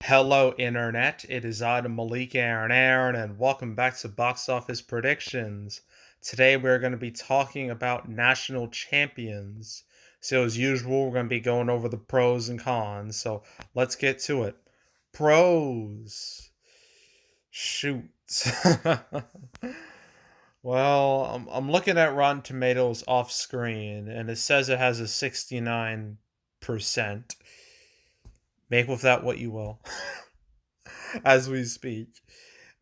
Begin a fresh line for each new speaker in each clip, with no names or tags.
Hello, Internet. It is I, the Malik Aaron, and welcome back to Box Office Predictions. Today, we're going to be talking about national champions. So, as usual, we're going to be going over the pros and cons. So, let's get to it. Pros. Shoot. Well, I'm looking at Rotten Tomatoes off screen, and it says it has a 69%. Make with that what you will. As we speak.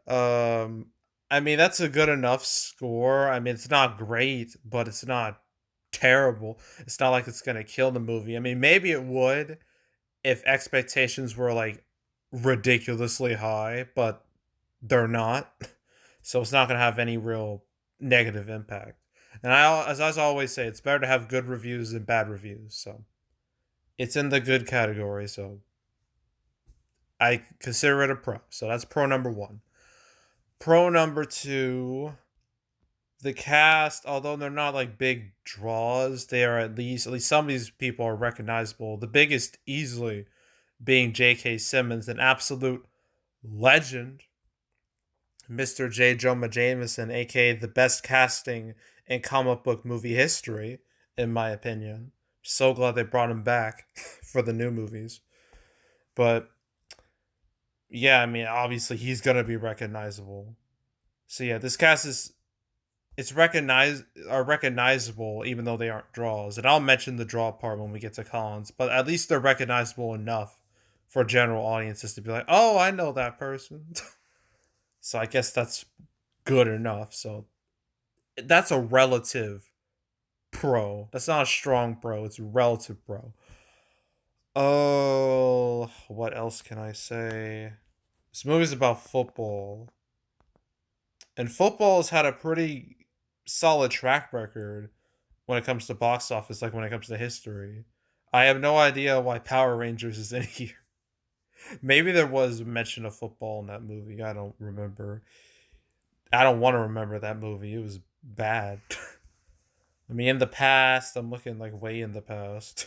Um, I mean, that's a good enough score. I mean, it's not great, but it's not terrible. It's not like it's gonna kill the movie. I mean, maybe it would if expectations were like ridiculously high, but they're not. So it's not gonna have any real negative impact. And as I always say, it's better to have good reviews than bad reviews. So it's in the good category. So I consider it a pro. So that's pro number one. Pro number two, the cast, although they're not like big draws, they are at least some of these people are recognizable. The biggest easily being J.K. Simmons, an absolute legend. Mr. J. Jonah Jameson, aka the best casting in comic book movie history, in my opinion. So glad they brought him back for the new movies. But yeah, I mean, obviously he's gonna be recognizable. So yeah, this cast is it's recognized are recognizable even though they aren't draws. And I'll mention the draw part when we get to cons, but at least they're recognizable enough for general audiences to be like, "Oh, I know that person." So I guess that's good enough. So that's a relative pro. That's not a strong pro. It's a relative pro. Oh, what else can I say? This movie's about football. And football has had a pretty solid track record when it comes to box office, like when it comes to history. I have no idea why Power Rangers is in here. Maybe there was mention of football in that movie. I don't remember. I don't want to remember that movie. It was bad. I mean, in the past, I'm looking like way in the past.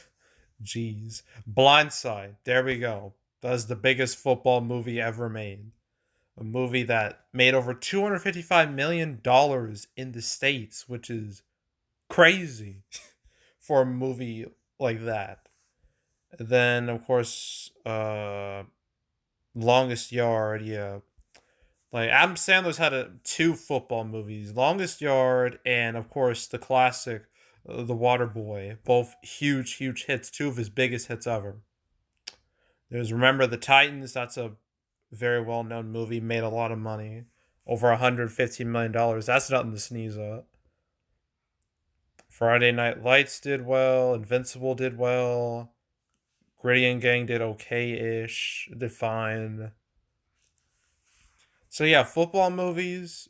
Jeez. Blindside. There we go. That's the biggest football movie ever made. A movie that made over $255 million in the States, which is crazy for a movie like that. Then, of course, Longest Yard, yeah. Like Adam Sandler's had two football movies, Longest Yard, and of course the classic, The Water Boy. Both huge, huge hits. Two of his biggest hits ever. There's Remember the Titans. That's a very well known movie. Made a lot of money, over $115 million. That's nothing to sneeze at. Friday Night Lights did well. Invincible did well. Gritty and Gang did okay-ish. Did fine. So yeah, football movies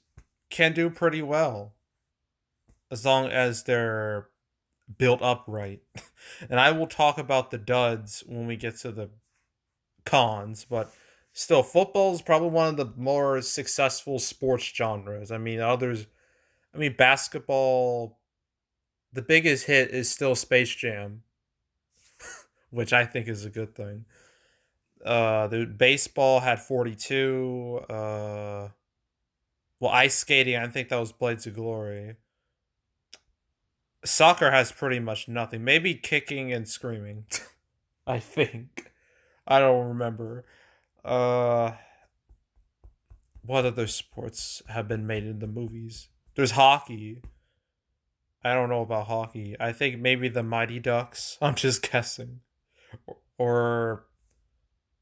can do pretty well as long as they're built up right. And I will talk about the duds when we get to the cons, but still, football is probably one of the more successful sports genres. I mean, basketball, the biggest hit is still Space Jam, which I think is a good thing. The baseball had 42. Well, ice skating, I think that was Blades of Glory. Soccer has pretty much nothing. Maybe kicking and screaming. I think. I don't remember. Uh, what other sports have been made in the movies? There's hockey. I don't know about hockey. I think maybe the Mighty Ducks. I'm just guessing. Or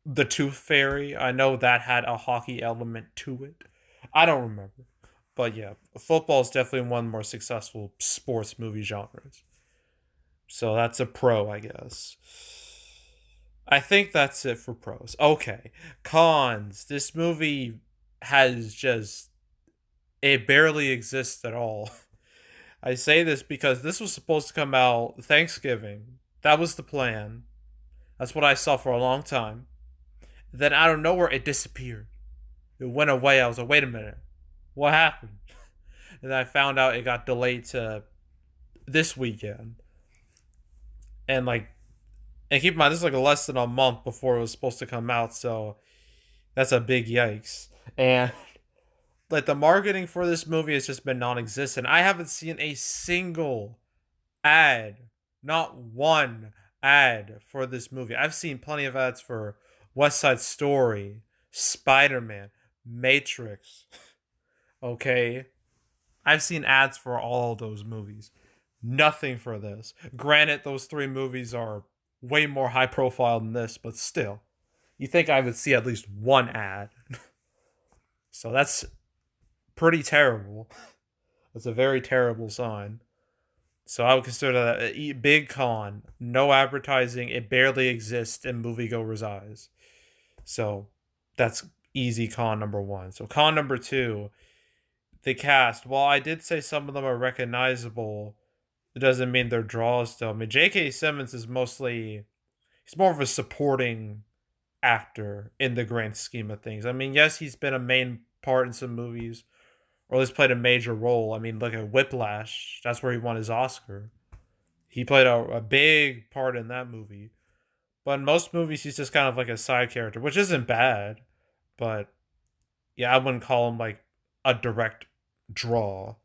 the Tooth Fairy. I know that had a hockey element to it. I don't remember. But yeah, football is definitely one of the more successful sports movie genres. So that's a pro, I guess. I think that's it for pros. Okay. Cons. This movie has just. It barely exists at all. I say this because this was supposed to come out Thanksgiving. That was the plan. That's what I saw for a long time. Then out of nowhere, it disappeared. It went away. I was like, wait a minute. What happened? And I found out it got delayed to this weekend. And like, and keep in mind, this is like less than a month before it was supposed to come out. So That's a big yikes. And like the marketing for this movie has just been non-existent. I haven't seen a single ad, not one ad for this movie. I've seen plenty of ads for West Side Story, Spider-Man, Matrix. Okay, I've seen ads for all those movies. Nothing for this. Granted, those three movies are way more high profile than this, but still, you think I would see at least one ad. So that's pretty terrible. That's a very terrible sign. So I would consider that a big con. No advertising. It barely exists in moviegoers' eyes. So that's easy con number one. So con number two, the cast. While I did say some of them are recognizable, it doesn't mean they're draws though. I mean, J.K. Simmons is mostly he's more of a supporting actor in the grand scheme of things. I mean, yes, he's been a main part in some movies, or at least played a major role. I mean, look at Whiplash. That's where he won his Oscar. He played a big part in that movie. But in most movies, he's just kind of like a side character, which isn't bad. But yeah, I wouldn't call him like a direct draw.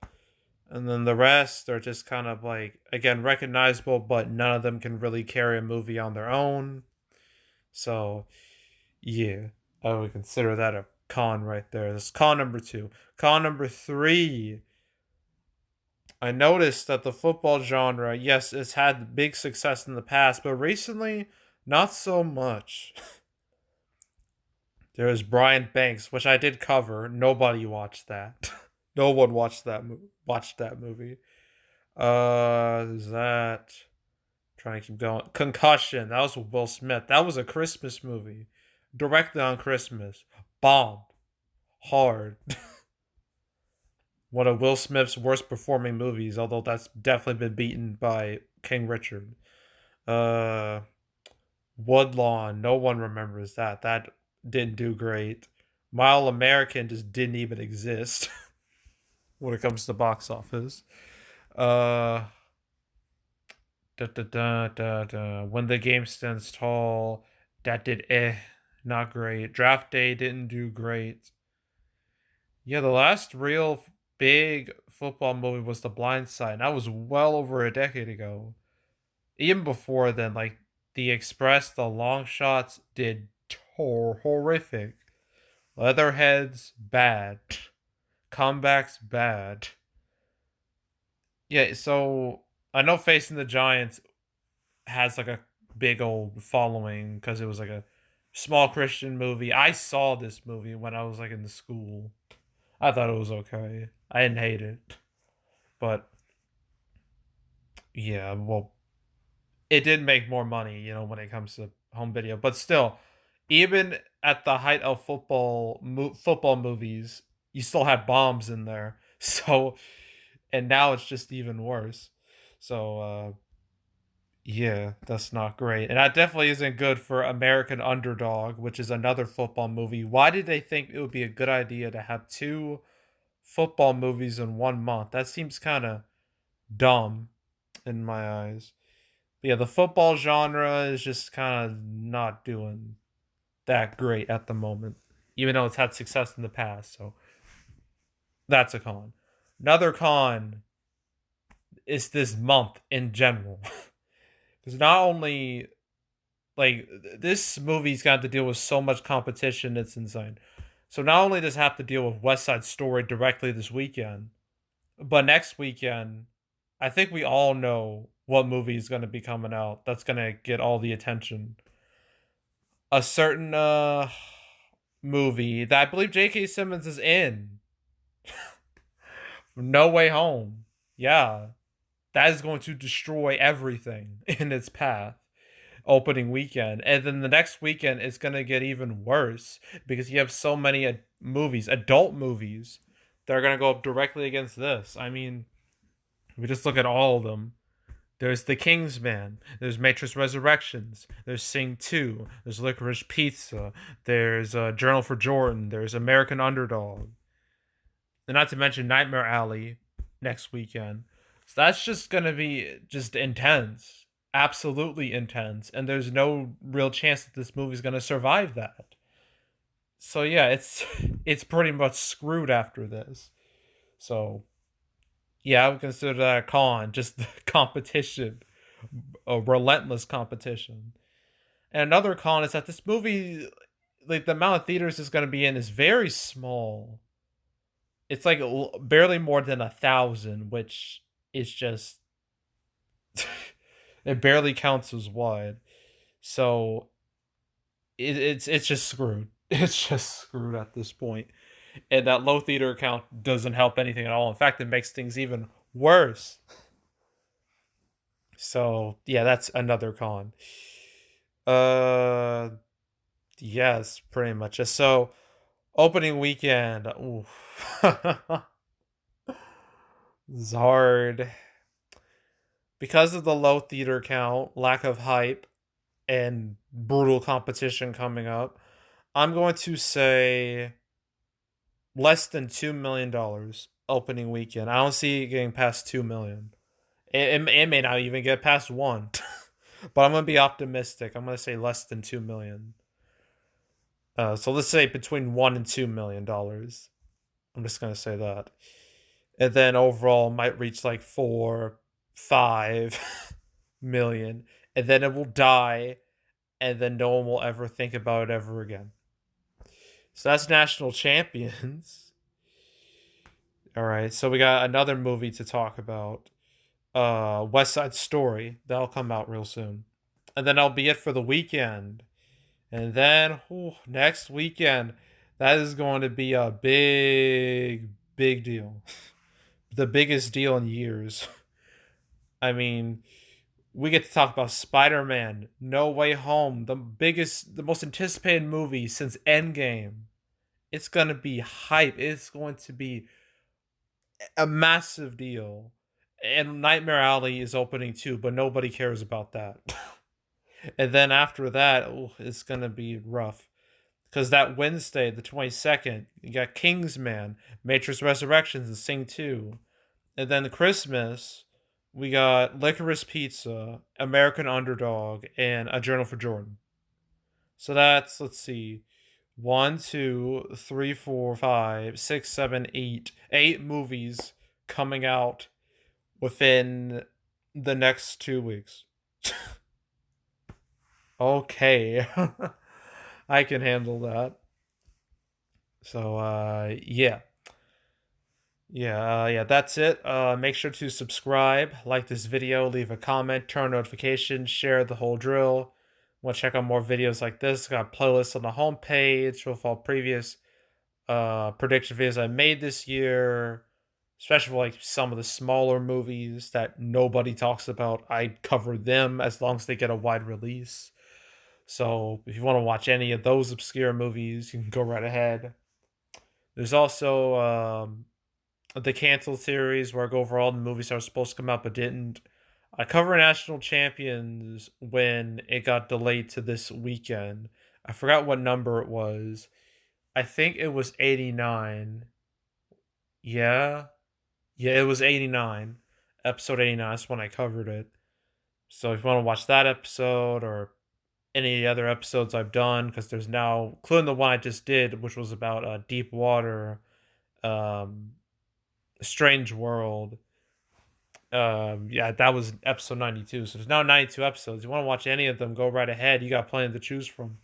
And then the rest are just kind of like, again, recognizable, but none of them can really carry a movie on their own. So, yeah, I would consider that a con right there. That's con number two. Con number three, I noticed that the football genre, yes, it's had big success in the past, but recently, not so much. There was Brian Banks, which I did cover. Nobody watched that. No one watched watched that movie. Is that trying to keep going? Concussion. That was with Will Smith. That was a Christmas movie, directed on Christmas. Bombed hard. One of Will Smith's worst performing movies, although that's definitely been beaten by King Richard. Uh, Woodlawn. No one remembers that. That didn't do great. Mile American just didn't even exist when it comes to box office. Uh, When the game stands tall, that did not great. Draft Day didn't do great. Yeah, the last real big football movie was The Blind Side. And that was well over a decade ago. Even before then, like The Express, The Long Shots did horrific. Leatherheads bad. Comebacks bad. Yeah, so I know Facing the Giants has like a big old following because it was like a small Christian movie. I saw this movie when I was like in the school. I thought it was okay. I didn't hate it. But yeah, well, it did make more money, when it comes to home video. But still, even at the height of football movies, you still had bombs in there. So, and now it's just even worse. So, yeah, that's not great. And that definitely isn't good for American Underdog, which is another football movie. Why did they think it would be a good idea to have two football movies in 1 month? That seems kind of dumb in my eyes. But yeah, the football genre is just kind of not doing that great at the moment, even though it's had success in the past. So that's a con. Another con is this month in general. Because not only like this movie's got to deal with so much competition, it's insane. So not only does it have to deal with West Side Story directly this weekend, but next weekend, I think we all know what movie is going to be coming out that's going to get all the attention. A certain movie that I believe J.K. Simmons is in. No Way Home. Yeah, that is going to destroy everything in its path opening weekend. And then the next weekend it's going to get even worse because you have so many movies, adult movies, that are going to go up directly against this. I mean, we just look at all of them. There's The Kingsman, there's Matrix Resurrections, there's Sing 2, there's Licorice Pizza, there's Journal for Jordan, there's American Underdog. And not to mention Nightmare Alley next weekend. So that's just going to be just intense. Absolutely intense. And there's no real chance that this movie's going to survive that. So yeah, it's pretty much screwed after this. So yeah, I would consider that a con, just the competition, a relentless competition. And another con is that this movie, like the amount of theaters it's going to be in, is very small. It's like barely more than 1,000, which is just it barely counts as wide. So it's just screwed. It's just screwed at this point. And that low theater count doesn't help anything at all. In fact, it makes things even worse. So yeah, that's another con. Uh, yes, pretty much. So opening weekend, ooh, it's hard because of the low theater count, lack of hype, and brutal competition coming up. I'm going to say less than $2 million opening weekend. I don't see it getting past 2 million. It may not even get past one, but I'm gonna be optimistic. I'm gonna say less than 2 million. So let's say between $1 and $2 million. I'm just gonna say that, and then overall might reach like 4, 5 million, and then it will die, and then no one will ever think about it ever again. So that's National Champions. All right, so we got another movie to talk about. West Side Story. That'll come out real soon. And then that'll be it for the weekend. And then next weekend, that is going to be a big, big deal. The biggest deal in years. I mean, we get to talk about Spider-Man No Way Home, the most anticipated movie since Endgame. It's going to be hype. It's going to be a massive deal. And Nightmare Alley is opening too, but nobody cares about that. And then after that, it's going to be rough. Because that Wednesday, the 22nd, you got Kingsman, Matrix Resurrections, and Sing 2. And then Christmas, we got Licorice Pizza, American Underdog, and A Journal for Jordan. So that's, let's see, 1, 2, 3, 4, 5, 6, 7, 8. 8 movies coming out within the next 2 weeks. Okay. I can handle that. So yeah. Yeah, that's it. Make sure to subscribe, like this video, leave a comment, turn notifications, share the whole drill. Want to check out more videos like this? Got playlists on the homepage with all previous prediction videos I made this year, especially for like some of the smaller movies that nobody talks about. I cover them as long as they get a wide release. So if you want to watch any of those obscure movies, you can go right ahead. There's also the canceled series where I go over all the movies that were supposed to come out but didn't. I cover National Champions when it got delayed to this weekend. I forgot what number it was. I think it was 89. Yeah. Yeah, it was 89. Episode 89. That's when I covered it. So if you want to watch that episode or any other episodes I've done, because there's now, including the one I just did, which was about Deep Water, um, Strange World. Yeah, that was episode 92. So there's now 92 episodes. You want to watch any of them, go right ahead. You got plenty to choose from.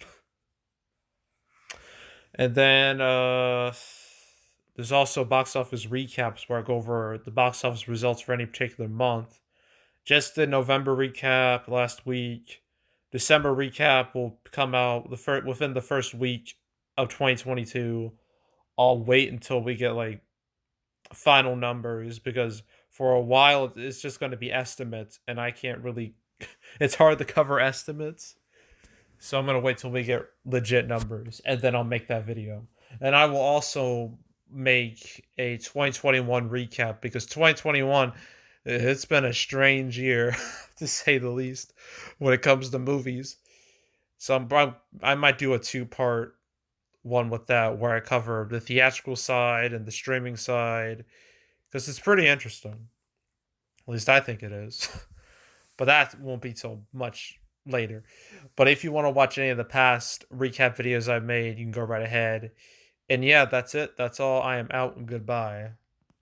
And then there's also box office recaps where I go over the box office results for any particular month. Just the November recap last week. December recap will come out within the first week of 2022. I'll wait until we get like final numbers because for a while it's just going to be estimates and I can't really it's hard to cover estimates. So I'm going to wait till we get legit numbers and then I'll make that video. And I will also make a 2021 recap because 2021 it's been a strange year to say the least when it comes to movies. So I might do a two-part one with that where I cover the theatrical side and the streaming side because it's pretty interesting. At least I think it is. But that won't be till much later. But if you wanna watch any of the past recap videos I've made, you can go right ahead. And yeah, that's it. That's all. I am out and goodbye.